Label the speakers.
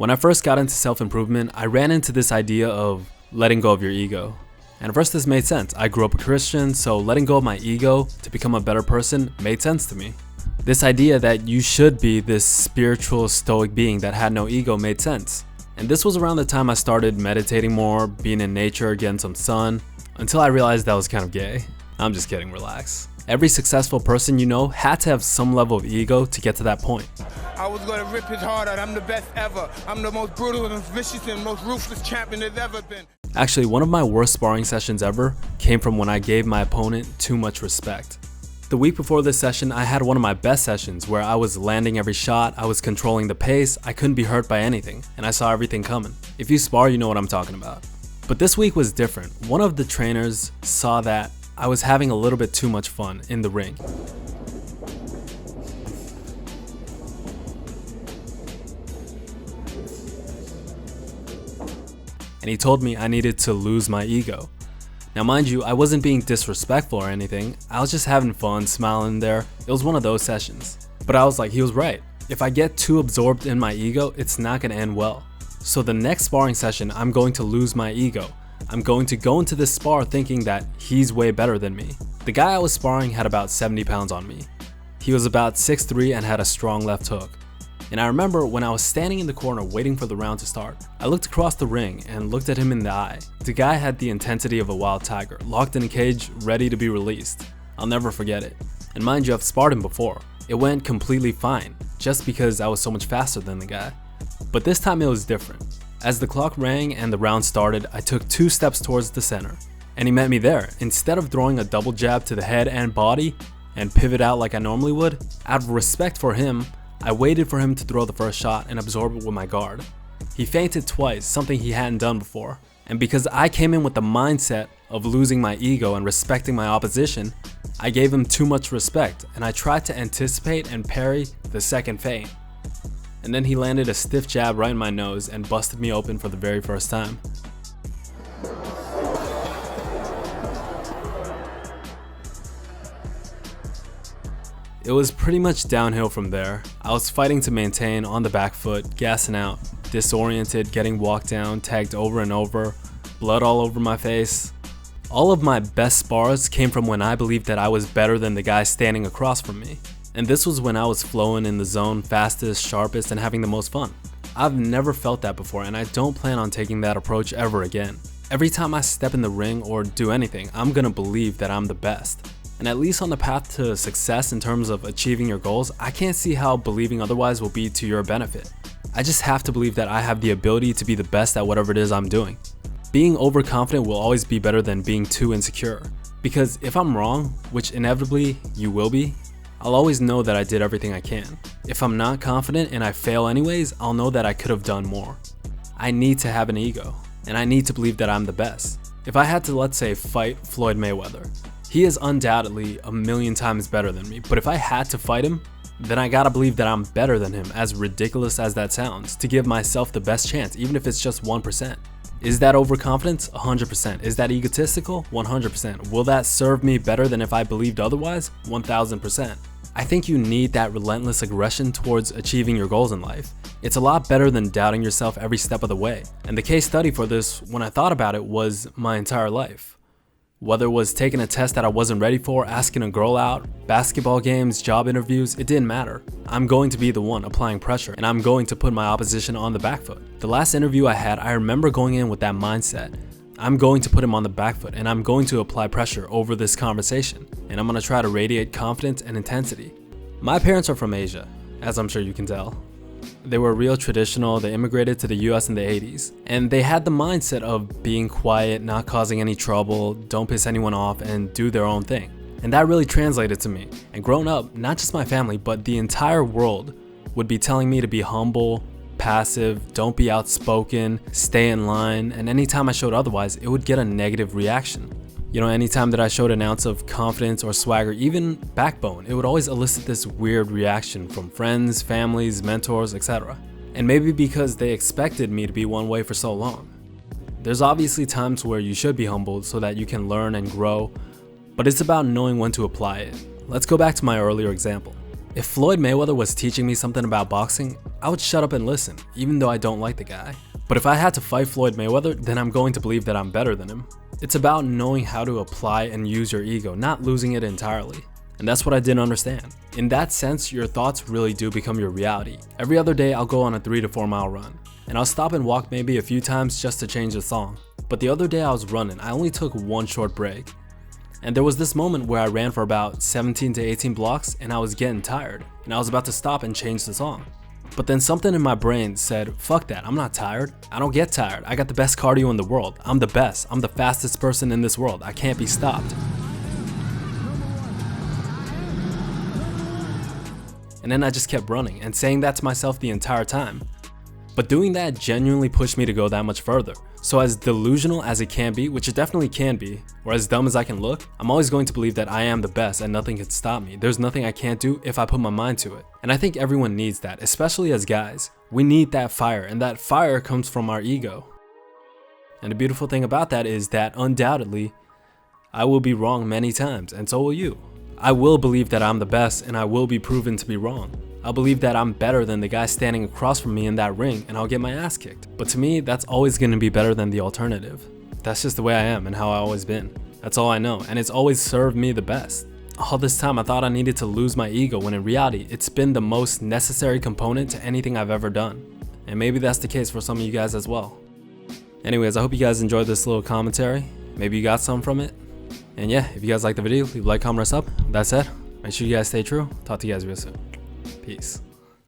Speaker 1: When I first got into self-improvement, I ran into this idea of letting go of your ego. And at first this made sense. I grew up a Christian, so letting go of my ego to become a better person made sense to me. This idea that you should be this spiritual stoic being that had no ego made sense. And this was around the time I started meditating more, being in nature, getting some sun, until I realized that was kind of gay. I'm just kidding, relax. Every successful person you know had to have some level of ego to get to that point.
Speaker 2: I was gonna rip his heart out. I'm the best ever. I'm the most brutal and vicious and most ruthless champion there's ever been.
Speaker 1: Actually, one of my worst sparring sessions ever came from when I gave my opponent too much respect. The week before this session, I had one of my best sessions where I was landing every shot, I was controlling the pace, I couldn't be hurt by anything, and I saw everything coming. If you spar, you know what I'm talking about. But this week was different. One of the trainers saw that I was having a little bit too much fun in the ring. And he told me I needed to lose my ego. Now mind you, I wasn't being disrespectful or anything, I was just having fun, smiling there. It was one of those sessions. But I was like, he was right. If I get too absorbed in my ego, it's not gonna end well. So the next sparring session, I'm going to lose my ego. I'm going to go into this spar thinking that he's way better than me. The guy I was sparring had about 70 pounds on me. He was about 6'3" and had a strong left hook. And I remember when I was standing in the corner waiting for the round to start, I looked across the ring and looked at him in the eye. The guy had the intensity of a wild tiger, locked in a cage, ready to be released. I'll never forget it. And mind you, I've sparred him before. It went completely fine, just because I was so much faster than the guy. But this time it was different. As the clock rang and the round started, I took 2 steps towards the center. And he met me there. Instead of throwing a double jab to the head and body, and pivot out like I normally would, out of respect for him, I waited for him to throw the first shot and absorb it with my guard. He feinted twice, something he hadn't done before. And because I came in with the mindset of losing my ego and respecting my opposition, I gave him too much respect and I tried to anticipate and parry the second feint. And then he landed a stiff jab right in my nose and busted me open for the very first time. It was pretty much downhill from there. I was fighting to maintain on the back foot, gassing out, disoriented, getting walked down, tagged over and over, blood all over my face. All of my best spars came from when I believed that I was better than the guy standing across from me. And this was when I was flowing in the zone, fastest, sharpest, and having the most fun. I've never felt that before and I don't plan on taking that approach ever again. Every time I step in the ring or do anything, I'm gonna believe that I'm the best. And at least on the path to success in terms of achieving your goals, I can't see how believing otherwise will be to your benefit. I just have to believe that I have the ability to be the best at whatever it is I'm doing. Being overconfident will always be better than being too insecure. Because if I'm wrong, which inevitably you will be, I'll always know that I did everything I can. If I'm not confident and I fail anyways, I'll know that I could have done more. I need to have an ego, and I need to believe that I'm the best. If I had to, let's say, fight Floyd Mayweather, he is undoubtedly a million times better than me, but if I had to fight him, then I gotta believe that I'm better than him, as ridiculous as that sounds, to give myself the best chance, even if it's just 1%. Is that overconfidence? 100%. Is that egotistical? 100%. Will that serve me better than if I believed otherwise? 1000%. I think you need that relentless aggression towards achieving your goals in life. It's a lot better than doubting yourself every step of the way. And the case study for this, when I thought about it, was my entire life. Whether it was taking a test that I wasn't ready for, asking a girl out, basketball games, job interviews, it didn't matter. I'm going to be the one applying pressure and I'm going to put my opposition on the back foot. The last interview I had, I remember going in with that mindset. I'm going to put him on the back foot and I'm going to apply pressure over this conversation. And I'm going to try to radiate confidence and intensity. My parents are from Asia, as I'm sure you can tell. They were real traditional. They immigrated to the US in the 80s. And they had the mindset of being quiet, not causing any trouble, don't piss anyone off, and do their own thing. And that really translated to me. And growing up, not just my family, but the entire world would be telling me to be humble, passive, don't be outspoken, stay in line, and anytime I showed otherwise, it would get a negative reaction. You know, anytime that I showed an ounce of confidence or swagger, even backbone, it would always elicit this weird reaction from friends, families, mentors, etc. And maybe because they expected me to be one way for so long. There's obviously times where you should be humbled so that you can learn and grow, but it's about knowing when to apply it. Let's go back to my earlier example. If Floyd Mayweather was teaching me something about boxing, I would shut up and listen, even though I don't like the guy. But if I had to fight Floyd Mayweather, then I'm going to believe that I'm better than him. It's about knowing how to apply and use your ego, not losing it entirely. And that's what I didn't understand. In that sense, your thoughts really do become your reality. Every other day I'll go on a 3 to 4 mile run, and I'll stop and walk maybe a few times just to change the song. But the other day I was running, I only took one short break. And there was this moment where I ran for about 17 to 18 blocks and I was getting tired, and I was about to stop and change the song. But then something in my brain said, fuck that, I'm not tired. I don't get tired. I got the best cardio in the world. I'm the best. I'm the fastest person in this world. I can't be stopped. And then I just kept running and saying that to myself the entire time. But doing that genuinely pushed me to go that much further. So as delusional as it can be, which it definitely can be, or as dumb as I can look, I'm always going to believe that I am the best and nothing can stop me. There's nothing I can't do if I put my mind to it. And I think everyone needs that, especially as guys. We need that fire, and that fire comes from our ego. And the beautiful thing about that is that undoubtedly, I will be wrong many times, and so will you. I will believe that I'm the best, and I will be proven to be wrong. I'll believe that I'm better than the guy standing across from me in that ring, and I'll get my ass kicked. But to me, that's always going to be better than the alternative. That's just the way I am and how I've always been. That's all I know, and it's always served me the best. All this time I thought I needed to lose my ego, when in reality, it's been the most necessary component to anything I've ever done. And maybe that's the case for some of you guys as well. Anyways, I hope you guys enjoyed this little commentary. Maybe you got some from it. And yeah, if you guys liked the video, leave a like, comment, or sub. That said, make sure you guys stay true. Talk to you guys real soon. Peace.